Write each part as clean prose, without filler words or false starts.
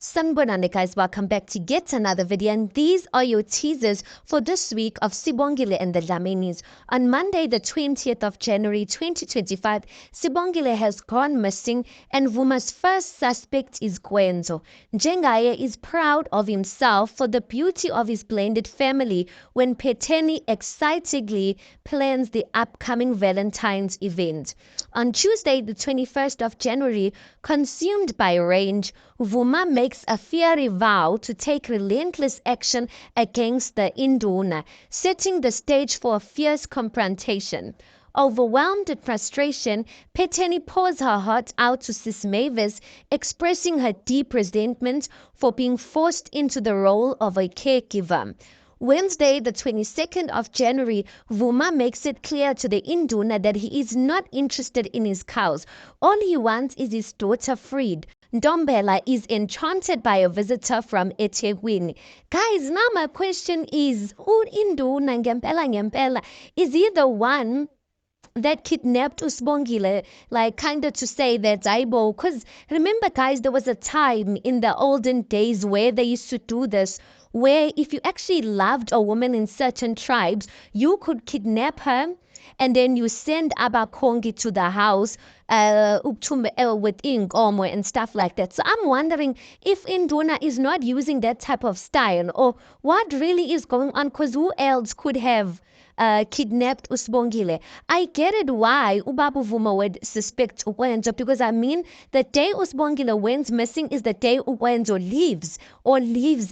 Sanibonani guys, welcome back to yet another video, and these are your teasers for this week of Sibongile and the Dlamenis. On Monday the 20th of January 2025, Sibongile has gone missing and Vuma's first suspect is Gwenzo. Njengaye is proud of himself for the beauty of his blended family when Phetheni excitedly plans the upcoming Valentine's event. On Tuesday the 21st of January, consumed by rage, Vuma makes a fiery vow to take relentless action against the Induna, setting the stage for a fierce confrontation. Overwhelmed with frustration, Phetheni pours her heart out to Sis Mavis, expressing her deep resentment for being forced into the role of a caregiver. Wednesday, the 22nd of January, Vuma makes it clear to the Induna that he is not interested in his cows. All he wants is his daughter freed. Ndombela is enchanted by a visitor from eThekwini. Guys, now my question is, Induna ngempela, is he the one that kidnapped Usbongile, like kind of to say that Aibo? Because remember guys, there was a time in the olden days where they used to do this, where if you actually loved a woman in certain tribes, you could kidnap her and then you send Abakongi to the house with inkomo and stuff like that. So I'm wondering if Induna is not using that type of style, or what really is going on, because who else could have kidnapped Usbongile? I get it why Ubabu Vuma would suspect Ukwenzo, because I mean the day Usbongile went missing is the day Ukwenzo leaves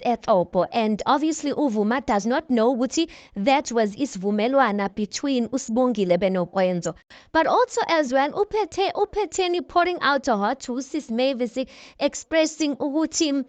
at Opo, and obviously Uvuma does not know Wuti that was isvumelwana between Usbongile and Ukwenzo. But also as well Phetheni pouring out her heart to Sis Mavis, expressing Uguti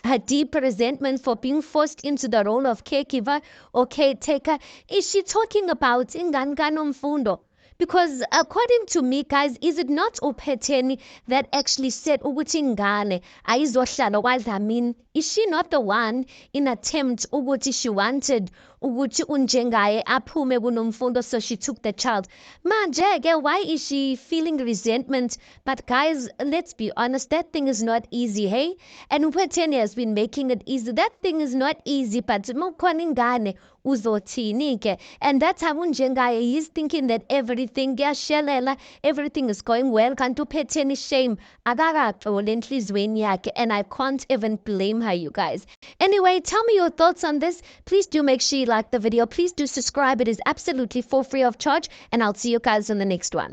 her deep resentment for being forced into the role of caregiver or caretaker. Is she talking about Ingangano Mfundo? Because according to me, guys, is it not Phetheni that actually said ukuthi ingane ayizohlala while I mean, is she not the one in attempt ukuthi she wanted ukuthi unjengaye aphume kunomfundo, so she took the child? Manje ke, why is she feeling resentment? But guys, let's be honest, that thing is not easy, hey? And Phetheni has been making it easy. That thing is not easy, but mawukhona ingane uzothini ke? And that's how unjengaye, he's thinking that everything kuyashelela, everything is going well, kanti uPhetheni shame akakaxoli enhlizweni yakhe, and I can't even blame her, you guys. Anyway, tell me your thoughts on this. Please do make sure you like the video. Please do subscribe. It is absolutely for free of charge, and I'll see you guys in the next one.